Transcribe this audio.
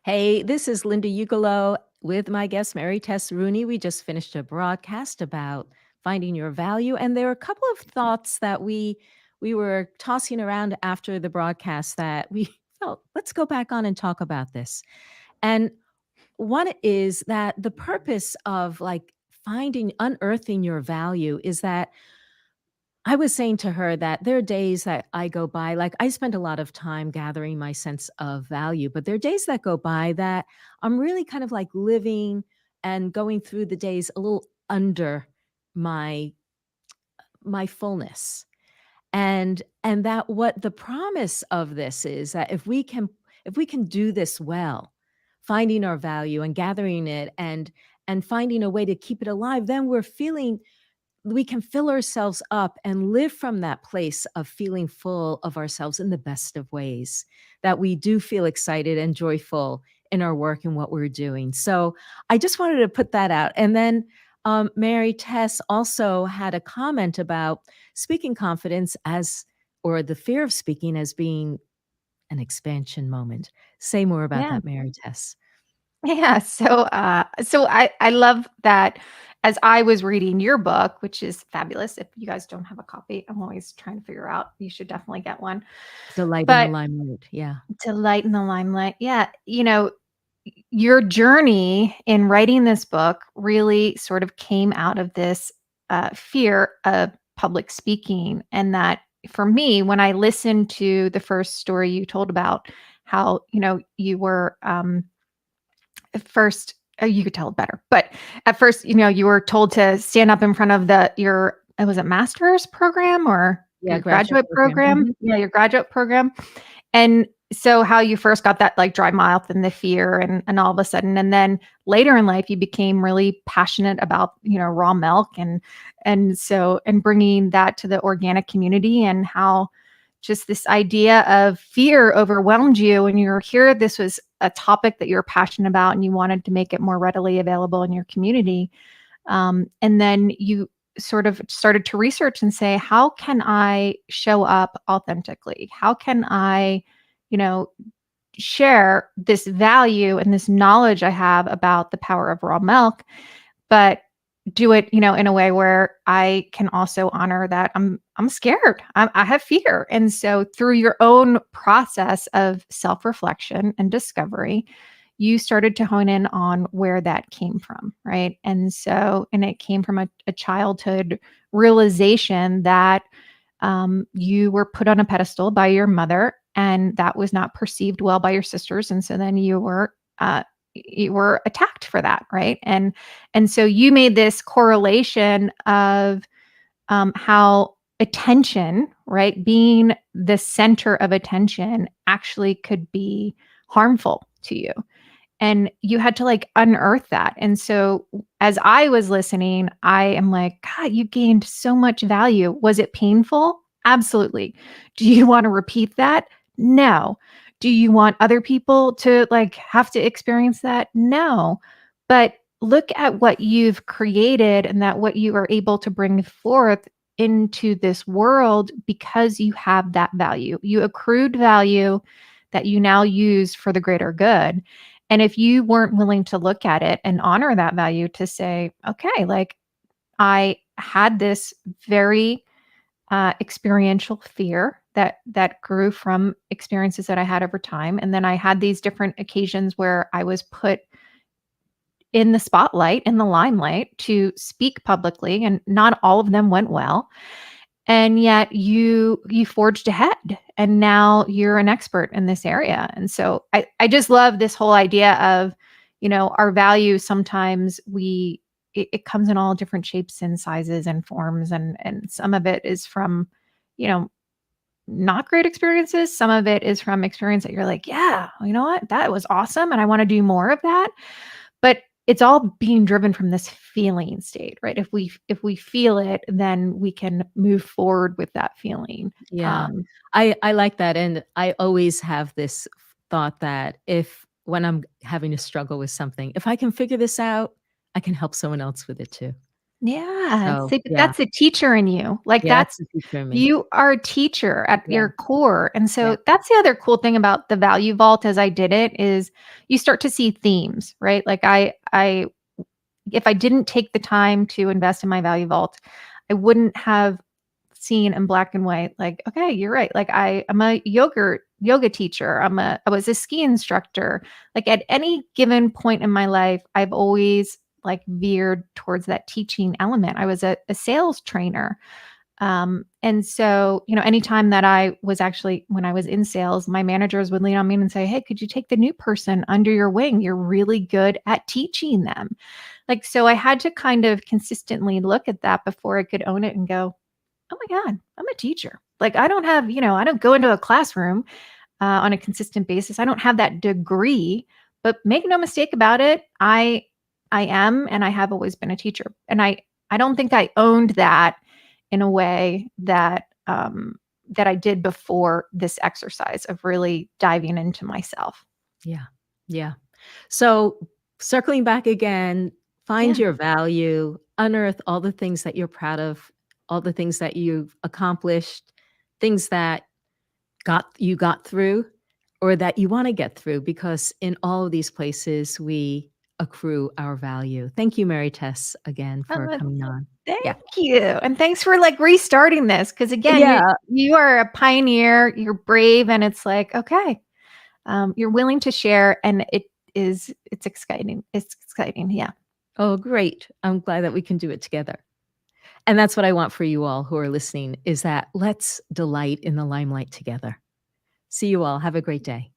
Hey, this is Linda Ugolo with my guest, Mary Tess Rooney. We just finished a broadcast about finding your value, and there are a couple of thoughts that we were tossing around after the broadcast that we felt let's go back on and talk about this. And one is that the purpose of unearthing your value is that I was saying to her that there are days that I go by, like I spend a lot of time gathering my sense of value, but there are days that go by that I'm really kind of like living and going through the days a little under my my fullness. And that what the promise of this is that if we can do this well, finding our value and gathering it and finding a way to keep it alive, then we can fill ourselves up and live from that place of feeling full of ourselves in the best of ways, that we do feel excited and joyful in our work and what we're doing. So I just wanted to put that out. And then Mary Tess also had a comment about speaking confidence or the fear of speaking as being an expansion moment. Say more about Yeah. that, Mary Tess. Yeah. So I love that as I was reading your book, which is fabulous. If you guys don't have a copy, I'm always trying to figure out. You should definitely get one. Delight in the But limelight. Yeah. Delight in the Limelight. Yeah. Your journey in writing this book really sort of came out of this fear of public speaking. And that for me, when I listened to the first story you told about how, you were at first, you could tell it better, but at first, you were told to stand up in front of your, was it master's program or Yeah, your graduate graduate program. program? Mhm. Yeah, your graduate program. And so how you first got that like dry mouth and the fear and all of a sudden, and then later in life, you became really passionate about, raw milk and bringing that to the organic community and how just this idea of fear overwhelmed you when you were here. This was a topic that you're passionate about and you wanted to make it more readily available in your community. And then you sort of started to research and say, how can I show up authentically? How can I, you know, share this value and this knowledge I have about the power of raw milk, but do it, in a way where I can also honor that I'm scared. I have fear. And so through your own process of self-reflection and discovery, you started to hone in on where that came from, right? And it came from a childhood realization that you were put on a pedestal by your mother, and that was not perceived well by your sisters, and so then you were attacked for that, right? And so you made this correlation of how attention, right, being the center of attention, actually could be harmful to you. And you had to like unearth that. And so as I was listening, I am like, God, you gained so much value. Was it painful? Absolutely. Do you want to repeat that? No. Do you want other people to like have to experience that? No. But look at what you've created and that what you are able to bring forth into this world because you have that value. You accrued value that you now use for the greater good. And if you weren't willing to look at it and honor that value to say, okay, like I had this very experiential fear that grew from experiences that I had over time, and then I had these different occasions where I was put in the spotlight, in the limelight, to speak publicly, and not all of them went well. And yet you forged ahead and now you're an expert in this area. And so I just love this whole idea of, our value. Sometimes it comes in all different shapes and sizes and forms, and some of it is from, you know, not great experiences. Some of it is from experience that you're like, yeah, you know what? That was awesome. And I want to do more of that. But it's all being driven from this feeling state, right? If we feel it, then we can move forward with that feeling. Yeah. Um, I like that, and I always have this thought that if when I'm having a struggle with something, if I can figure this out, I can help someone else with it too. Yeah, So, see, but yeah. that's a teacher in you. Like, Yeah, that's that's the teacher in me. you are a teacher at Yeah, your core, and yeah, so that's the other cool thing about the value vault as I did it is you start to see themes, right? Like, I if I didn't take the time to invest in my value vault, I wouldn't have seen in black and white, like, okay, you're right. Like I'm a yoga teacher. I was a ski instructor. Like at any given point in my life, I've always like veered towards that teaching element. I was a sales trainer. And so, anytime that I was actually, when I was in sales, my managers would lean on me and say, hey, could you take the new person under your wing? You're really good at teaching them. Like, so I had to kind of consistently look at that before I could own it and go, oh my God, I'm a teacher. Like, I don't have, I don't go into a classroom on a consistent basis. I don't have that degree, but make no mistake about it. I am, and I have always been a teacher. And I don't think I owned that in a way that I did before this exercise of really diving into myself. yeah, yeah. So, circling back again, find Yeah. your value, unearth all the things that you're proud of, all the things that you've accomplished, things that got through or that you wanna get through, because in all of these places, we accrue our value. Thank you, Mary Tess, again for Oh, coming on. thank Yeah. you. And thanks for like restarting this. Cause again, Yeah. you are a pioneer, you're brave, and it's like, okay, you're willing to share, and it's exciting. It's exciting. Yeah. Oh, great. I'm glad that we can do it together. And that's what I want for you all who are listening, is that let's delight in the limelight together. See you all. Have a great day.